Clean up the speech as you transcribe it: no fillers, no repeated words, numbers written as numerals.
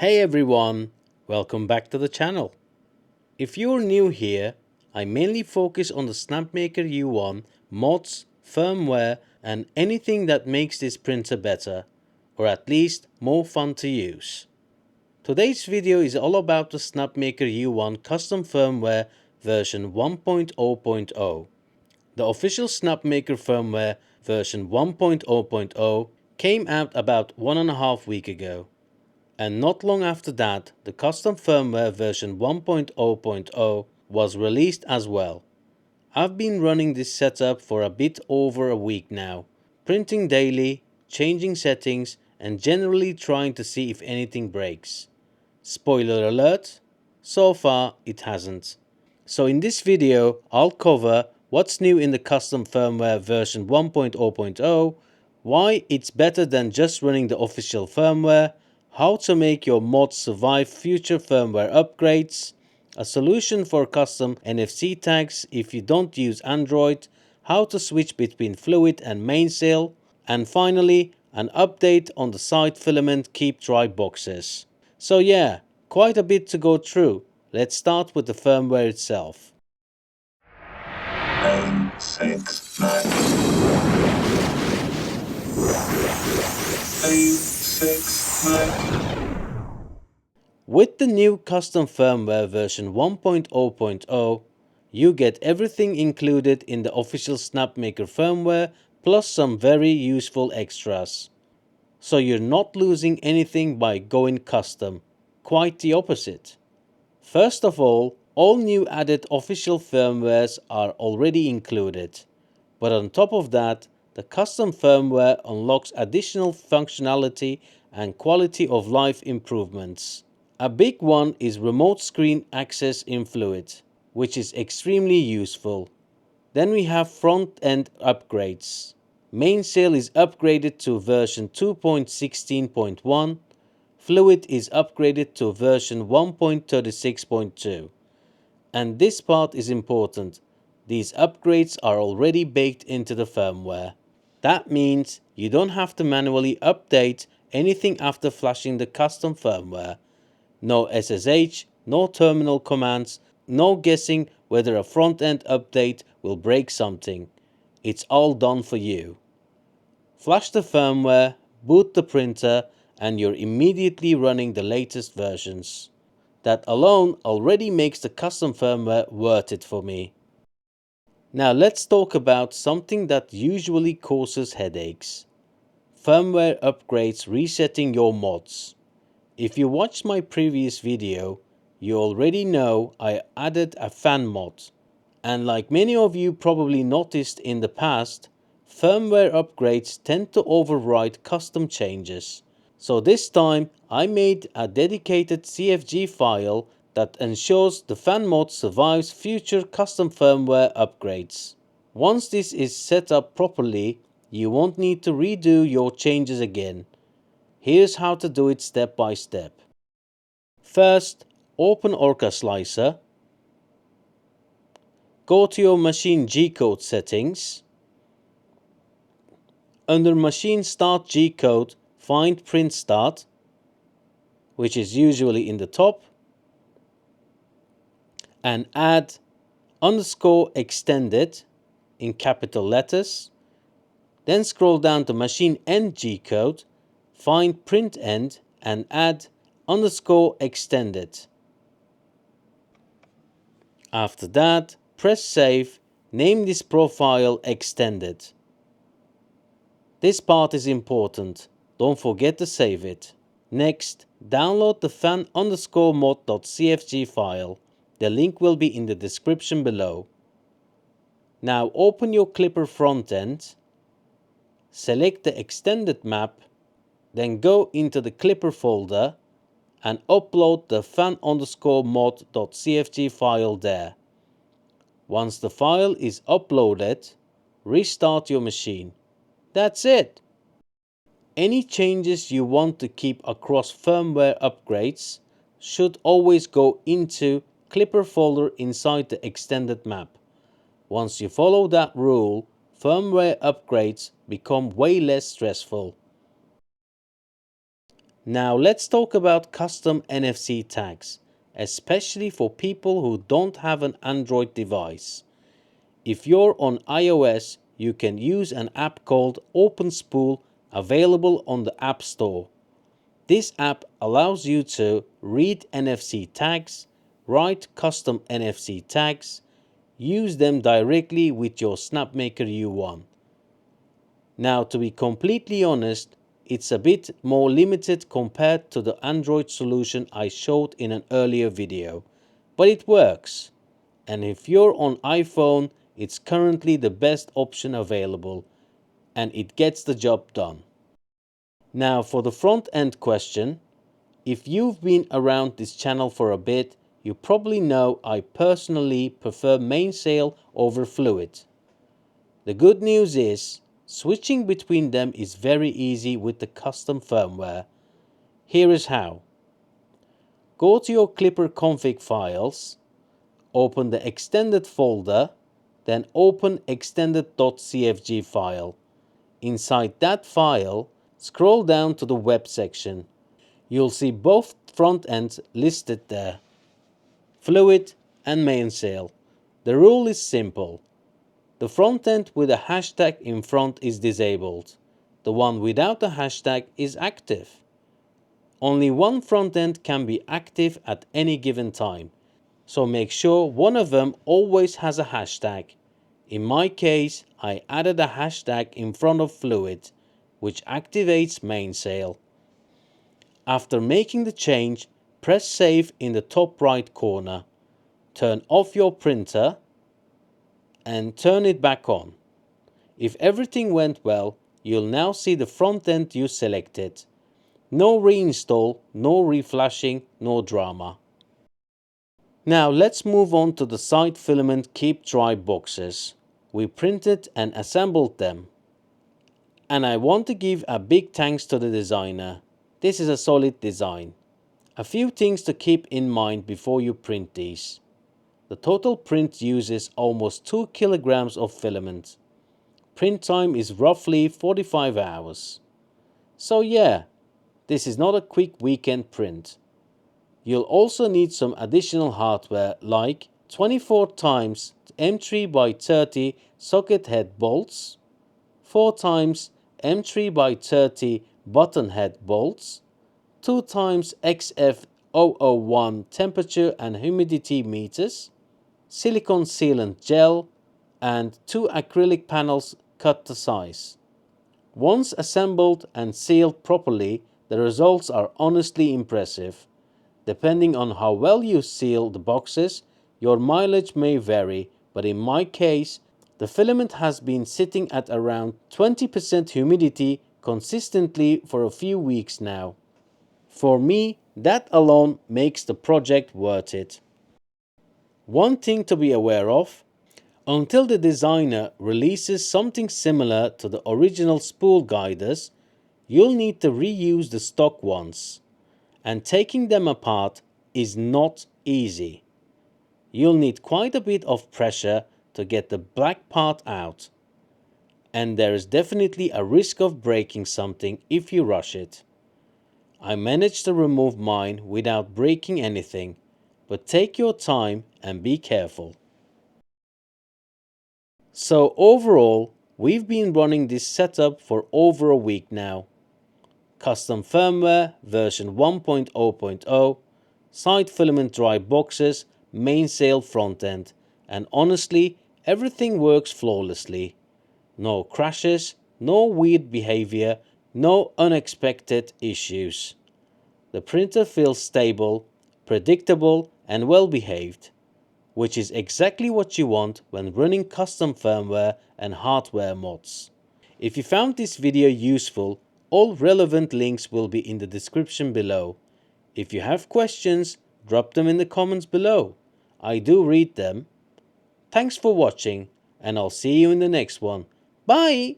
Hey everyone, welcome back to the channel. If you're new here, I mainly focus on the Snapmaker U1 mods, firmware and anything that makes this printer better, or at least more fun to use. Today's video is all about the Snapmaker U1 Custom Firmware version 1.0.0. The official Snapmaker firmware version 1.0.0 came out about 1.5 weeks ago. And not long after that, the custom firmware version 1.0.0 was released as well. I've been running this setup for a bit over a week now, printing daily, changing settings, and generally trying to see if anything breaks. Spoiler alert, so far it hasn't. So in this video, I'll cover what's new in the custom firmware version 1.0.0, why it's better than just running the official firmware, how to make your mods survive future firmware upgrades, a solution for custom NFC tags if you don't use Android, how to switch between Fluidd and Mainsail, and finally an update on the side Filament keep dry boxes. So yeah, quite a bit to go through. Let's start with the firmware itself. 969 With the new custom firmware version 1.0.0, you get everything included in the official Snapmaker firmware plus some very useful extras. So you're not losing anything by going custom, quite the opposite. First of all new added official firmwares are already included, but on top of that, the custom firmware unlocks additional functionality and quality of life improvements. A big one is remote screen access in Fluidd, which is extremely useful. Then we have front-end upgrades. Mainsail is upgraded to version 2.16.1, Fluidd is upgraded to version 1.36.2. And this part is important. These upgrades are already baked into the firmware. That means you don't have to manually update anything after flashing the custom firmware. No SSH, no terminal commands, no guessing whether a front-end update will break something. It's all done for you. Flash the firmware, boot the printer, and you're immediately running the latest versions. That alone already makes the custom firmware worth it for me. Now let's talk about something that usually causes headaches. Firmware upgrades resetting your mods. If you watched my previous video, you already know I added a fan mod. And like many of you probably noticed in the past, firmware upgrades tend to override custom changes. So this time I made a dedicated CFG file that ensures the fan mod survives future custom firmware upgrades. Once this is set up properly, you won't need to redo your changes again. Here's how to do it step by step. First, open Orca Slicer. Go to your machine G-code settings. Under Machine Start G-code, find Print Start, which is usually in the top, and add _extended in capital letters. Then scroll down to Machine End G-code, find Print End and add _extended. After that, press Save, name this profile Extended. This part is important, don't forget to save it. Next, download the fan_mod.cfg file. The link will be in the description below. Now open your Klipper frontend, select the extended map, then go into the Klipper folder and upload the fan_mod.cfg file there. Once the file is uploaded, restart your machine. That's it! Any changes you want to keep across firmware upgrades should always go into Klipper folder inside the extended map. Once you follow that rule, firmware upgrades become way less stressful. Now let's talk about custom NFC tags, especially for people who don't have an Android device. If you're on iOS, you can use an app called OpenSpool available on the App Store. This app allows you to read NFC tags, write custom NFC tags, use them directly with your Snapmaker U1. Now, to be completely honest, it's a bit more limited compared to the Android solution I showed in an earlier video, but it works. And if you're on iPhone, it's currently the best option available, and it gets the job done. Now for the front end question, if you've been around this channel for a bit, you probably know I personally prefer Mainsail over Fluidd. The good news is, switching between them is very easy with the custom firmware. Here is how. Go to your Klipper config files, open the extended folder, then open extended.cfg file. Inside that file, scroll down to the web section. You'll see both front ends listed there, Fluidd and Mainsail. The rule is simple. The front end with a hashtag in front is disabled. The one without a hashtag is active. Only one front end can be active at any given time, so make sure one of them always has a hashtag. In my case, I added a hashtag in front of Fluidd, which activates Mainsail. After making the change, press Save in the top right corner. Turn off your printer and turn it back on. If everything went well, you'll now see the front end you selected. No reinstall, no reflashing, no drama. Now let's move on to the side filament keep dry boxes. We printed and assembled them. And I want to give a big thanks to the designer. This is a solid design. A few things to keep in mind before you print these. The total print uses almost 2 kilograms of filament. Print time is roughly 45 hours. So yeah, this is not a quick weekend print. You'll also need some additional hardware like 24 times M3x30 socket head bolts, 4 times M3x30 button head bolts, 2 times XF001 temperature and humidity meters, silicone sealant gel, and 2 acrylic panels cut to size. Once assembled and sealed properly, the results are honestly impressive. Depending on how well you seal the boxes, your mileage may vary, but in my case, the filament has been sitting at around 20% humidity consistently for a few weeks now. For me, that alone makes the project worth it. One thing to be aware of, until the designer releases something similar to the original spool guiders, you'll need to reuse the stock ones, and taking them apart is not easy. You'll need quite a bit of pressure to get the black part out, and there is definitely a risk of breaking something if you rush it. I managed to remove mine without breaking anything, but take your time and be careful. So overall, we've been running this setup for over a week now. Custom firmware version 1.0.0, side filament dry boxes, Mainsail front end, and honestly, everything works flawlessly. No crashes, no weird behavior, no unexpected issues. The printer feels stable, predictable, and well behaved, which is exactly what you want when running custom firmware and hardware mods. If you found this video useful, all relevant links will be in the description below. If you have questions, drop them in the comments below. I do read them. Thanks for watching, and I'll see you in the next one. Bye!